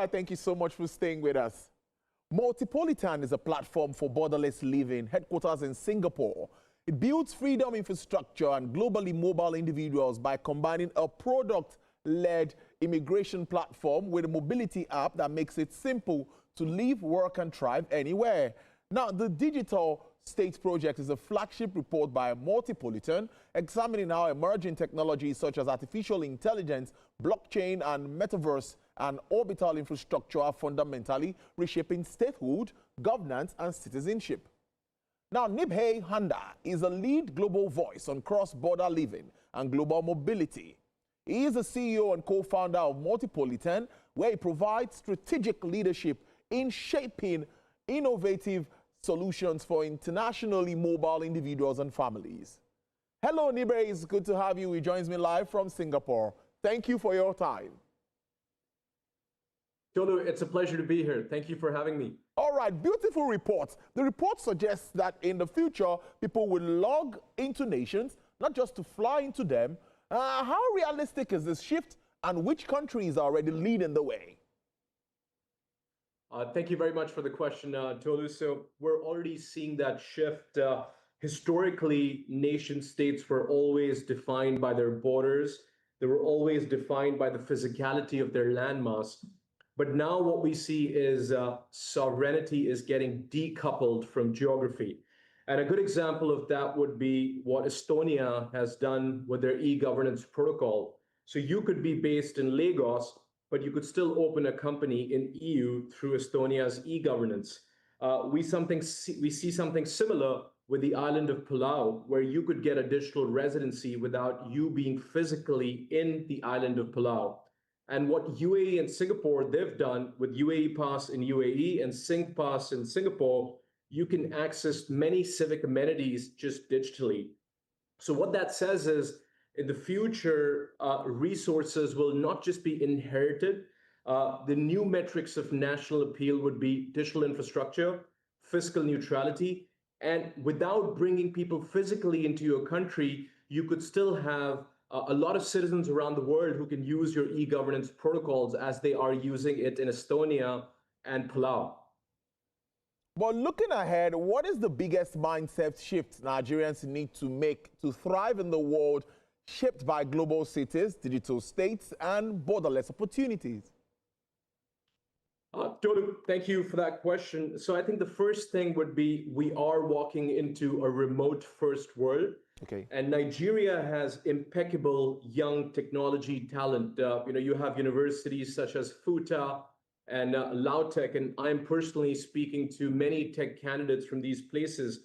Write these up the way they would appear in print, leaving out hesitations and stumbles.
right, thank you so much for staying with us. Multipolitan is a platform for borderless living, headquarters in Singapore. It builds freedom infrastructure and globally mobile individuals by combining a product-led immigration platform with a mobility app that makes it simple to live, work, and thrive anywhere. Now, the Digital States Project is a flagship report by Multipolitan, examining how emerging technologies such as artificial intelligence, blockchain, and metaverse and orbital infrastructure are fundamentally reshaping statehood, governance, and citizenship. Now, Nirbhay Handa is a lead global voice on cross-border living and global mobility. He is the CEO and co-founder of Multipolitan, where he provides strategic leadership in shaping innovative solutions for internationally mobile individuals and families. Hello, Nirbhay. It's good to have you. He joins me live from Singapore. Thank you for your time. Tolu, it's a pleasure to be here. Thank you for having me. All right, beautiful report. The report suggests that in the future, people will log into nations, not just to fly into them. How realistic is this shift, and which countries are already leading the way? Thank you very much for the question, Tolu. So we're already seeing that shift. Historically, nation states were always defined by their borders. They were always defined by the physicality of their landmass. But now what we see is sovereignty is getting decoupled from geography. And a good example of that would be what Estonia has done with their e-governance protocol. So you could be based in Lagos, but you could still open a company in EU through Estonia's e-governance. We see something similar with the island of Palau, where you could get a digital residency without you being physically in the island of Palau. And what UAE and Singapore, they've done with UAE Pass in UAE and Sing Pass in Singapore, you can access many civic amenities just digitally. So what that says is, in the future, resources will not just be inherited. The new metrics of national appeal would be digital infrastructure, fiscal neutrality, and without bringing people physically into your country, you could still have a lot of citizens around the world who can use your e-governance protocols as they are using it in Estonia and Palau. But looking ahead, what is the biggest mindset shift Nigerians need to make to thrive in the world shaped by global cities, digital states, and borderless opportunities? Tolu, thank you for that question. So I think the first thing would be we are walking into a remote-first world. Okay. And Nigeria has impeccable young technology talent. You have universities such as FUTA and Lautech, and I'm personally speaking to many tech candidates from these places.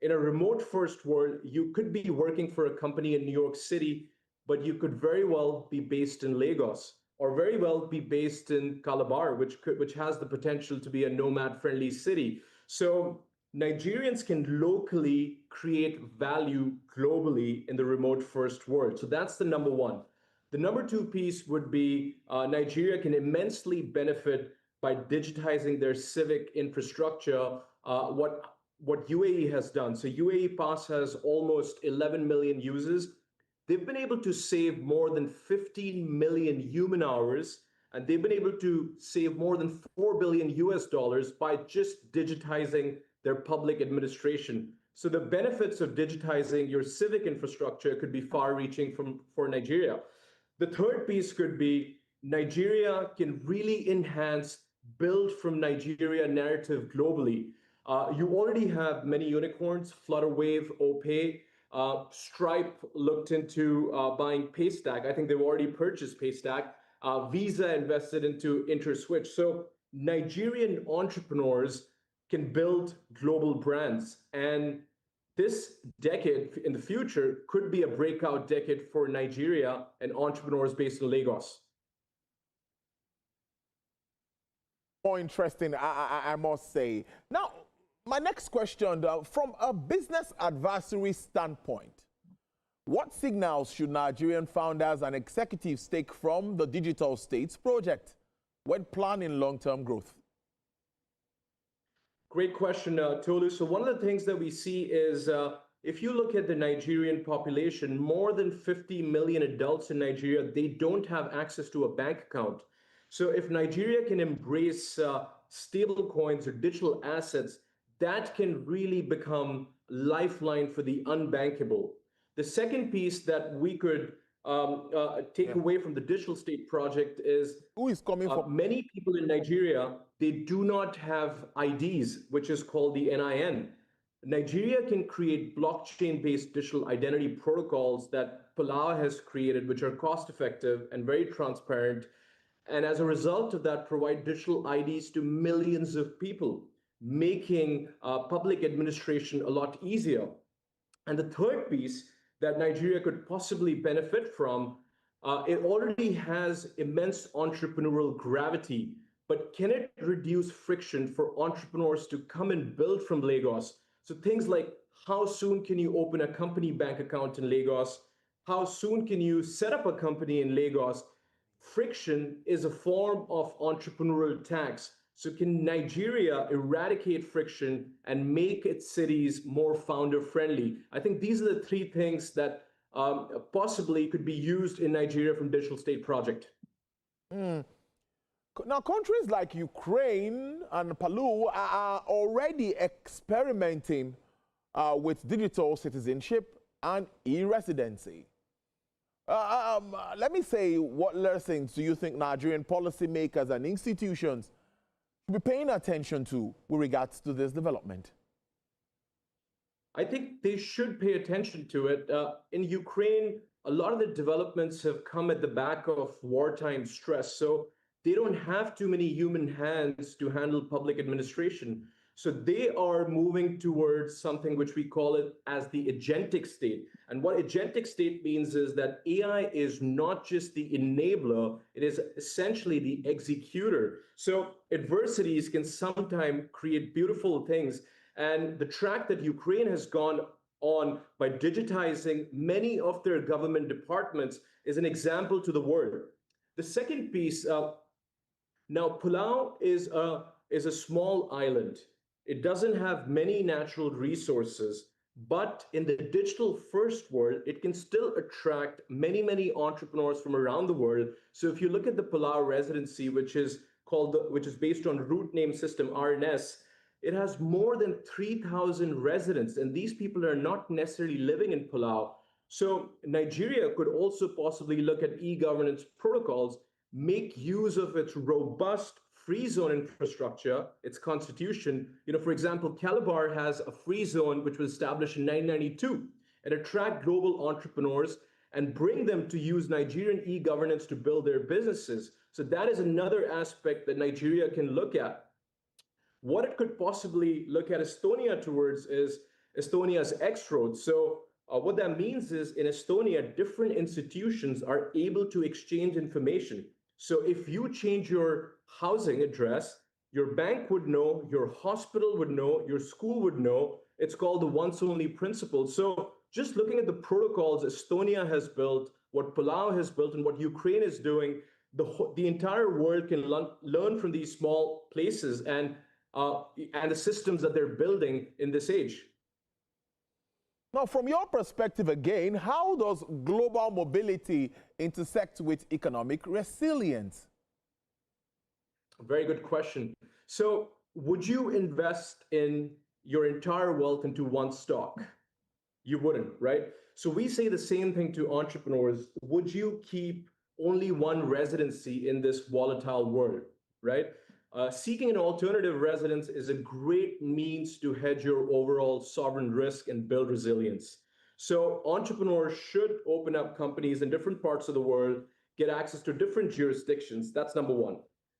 In a remote-first world, you could be working for a company in New York City, but you could very well be based in Lagos, or very well be based in Calabar, which has the potential to be a nomad-friendly city. So Nigerians can locally create value globally in the remote-first world. So that's the number one. The number two piece would be Nigeria can immensely benefit by digitizing their civic infrastructure, what UAE has done. So UAE Pass has almost 11 million users. They've been able to save more than 15 million human hours, and they've been able to save more than $4 billion US by just digitizing their public administration. So the benefits of digitizing your civic infrastructure could be far-reaching for Nigeria. The third piece could be Nigeria can really enhance build from Nigeria narrative globally. You already have many unicorns, Flutterwave, OPay. Stripe looked into buying Paystack. I think they've already purchased Paystack. Visa invested into InterSwitch. So Nigerian entrepreneurs can build global brands. And this decade in the future could be a breakout decade for Nigeria and entrepreneurs based in Lagos. More interesting, I must say. Now, my next question, from a business advisory standpoint, what signals should Nigerian founders and executives take from the Digital States Project when planning long-term growth? Great question, Tolu. So one of the things that we see is if you look at the Nigerian population, more than 50 million adults in Nigeria, they don't have access to a bank account. So if Nigeria can embrace stable coins or digital assets, that can really become a lifeline for the unbankable. The second piece that we could take Yeah. away from the digital state project is Who is coming from? many people in Nigeria, they do not have IDs, which is called the NIN. Nigeria can create blockchain-based digital identity protocols that Palau has created, which are cost-effective and very transparent. And as a result of that, provide digital IDs to millions of people, making public administration a lot easier. And the third piece that Nigeria could possibly benefit from, it already has immense entrepreneurial gravity, but can it reduce friction for entrepreneurs to come and build from Lagos? So things like how soon can you open a company bank account in Lagos? How soon can you set up a company in Lagos? Friction is a form of entrepreneurial tax. So can Nigeria eradicate friction and make its cities more founder friendly? I think these are the three things that possibly could be used in Nigeria from Digital State Project. Now, countries like Ukraine and Palau are already experimenting with digital citizenship and e-residency. Let me say, what lessons do you think Nigerian policymakers and institutions should be paying attention to with regards to this development? I think they should pay attention to it. In Ukraine, a lot of the developments have come at the back of wartime stress. So they don't have too many human hands to handle public administration. So they are moving towards something which we call it as the agentic state. And what agentic state means is that AI is not just the enabler, it is essentially the executor. So adversities can sometimes create beautiful things. And the track that Ukraine has gone on by digitizing many of their government departments is an example to the world. The second piece, now Palau is a small island. It doesn't have many natural resources, but in the digital first world, it can still attract many, many entrepreneurs from around the world. So if you look at the Palau residency, which is based on root name system RNS, it has more than 3,000 residents, and these people are not necessarily living in Palau. So Nigeria could also possibly look at e-governance protocols, make use of its robust free zone infrastructure, its constitution. For example, Calabar has a free zone which was established in 1992 and attract global entrepreneurs and bring them to use Nigerian e-governance to build their businesses. So that is another aspect that Nigeria can look at. What it could possibly look at Estonia towards is Estonia's X-Road. So what that means is in Estonia, different institutions are able to exchange information. So if you change your housing address, your bank would know, your hospital would know, your school would know. It's called the once only principle. So just looking at the protocols Estonia has built, what Palau has built, and what Ukraine is doing, the entire world can learn from these small places and the systems that they're building in this age. Now, from your perspective again, how does global mobility intersect with economic resilience? Very good question. So would you invest in your entire wealth into one stock? You wouldn't, right? So we say the same thing to entrepreneurs. Would you keep only one residency in this volatile world, right? Seeking an alternative residence is a great means to hedge your overall sovereign risk and build resilience. So entrepreneurs should open up companies in different parts of the world, get access to different jurisdictions. That's number one.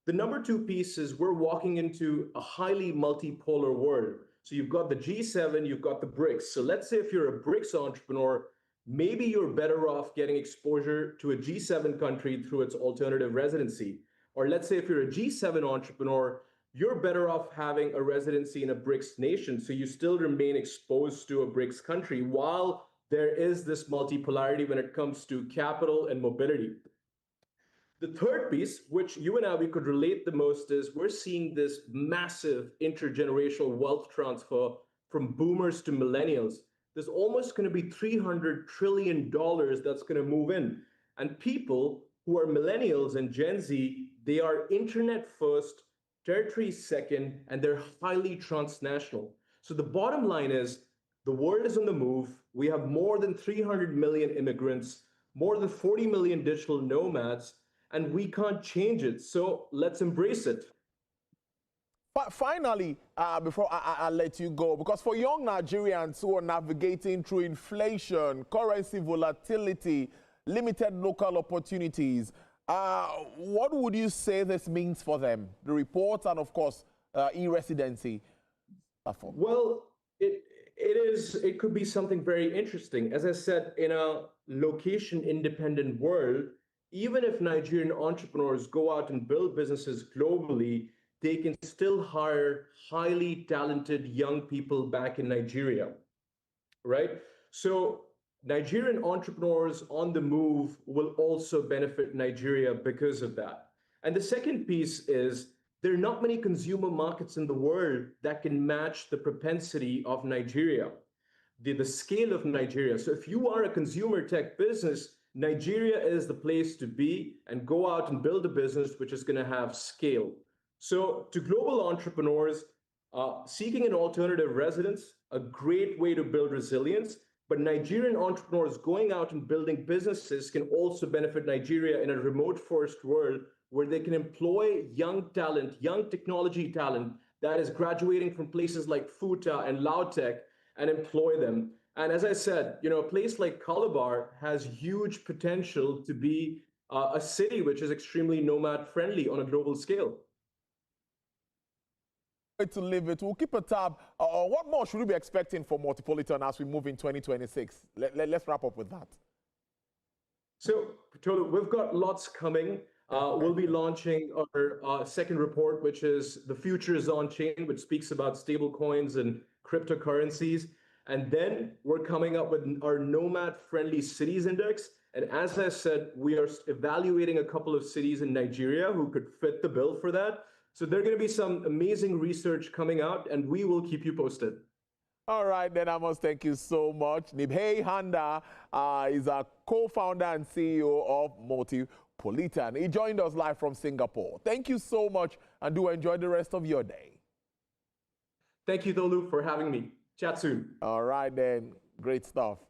The number two piece is we're walking into a highly multipolar world. So you've got the G7, you've got the BRICS. So let's say if you're a BRICS entrepreneur, maybe you're better off getting exposure to a G7 country through its alternative residency. Or let's say if you're a G7 entrepreneur, you're better off having a residency in a BRICS nation. So you still remain exposed to a BRICS country while there is this multipolarity when it comes to capital and mobility. The third piece, which you and I, we could relate the most, is we're seeing this massive intergenerational wealth transfer from boomers to millennials. There's almost going to be $300 trillion that's going to move in. And people who are millennials and Gen Z, they are internet first, territory second, and they're highly transnational. So the bottom line is the world is on the move. We have more than 300 million immigrants, more than 40 million digital nomads, and we can't change it. So let's embrace it. Finally, before I let you go, because for young Nigerians who are navigating through inflation, currency volatility, limited local opportunities, what would you say this means for them? The reports and, of course, e-residency platform. Well, it could be something very interesting. As I said, in a location-independent world, even if Nigerian entrepreneurs go out and build businesses globally, they can still hire highly talented young people back in Nigeria, right? So Nigerian entrepreneurs on the move will also benefit Nigeria because of that. And the second piece is there are not many consumer markets in the world that can match the propensity of Nigeria, the scale of Nigeria. So if you are a consumer tech business, Nigeria is the place to be, and go out and build a business which is going to have scale. So to global entrepreneurs seeking an alternative residence, a great way to build resilience, but Nigerian entrepreneurs going out and building businesses can also benefit Nigeria in a remote first world where they can employ young talent, young technology talent that is graduating from places like FUTA and Lautech and employ them. And as I said, a place like Calabar has huge potential to be a city which is extremely nomad friendly on a global scale. To live it. We'll keep a tab. What more should we be expecting for Multipolitan as we move in 2026? Let's wrap up with that. So, Tolu, we've got lots coming. We'll be launching our second report, which is The Future is On Chain, which speaks about stable coins and cryptocurrencies. And then we're coming up with our Nomad-Friendly Cities Index. And as I said, we are evaluating a couple of cities in Nigeria who could fit the bill for that. So there are going to be some amazing research coming out, and we will keep you posted. All right, then I must thank you so much. Nirbhay Handa is a co-founder and CEO of Multipolitan. He joined us live from Singapore. Thank you so much, and do enjoy the rest of your day. Thank you, Tolu, for having me. Chat soon. All right, then. Great stuff.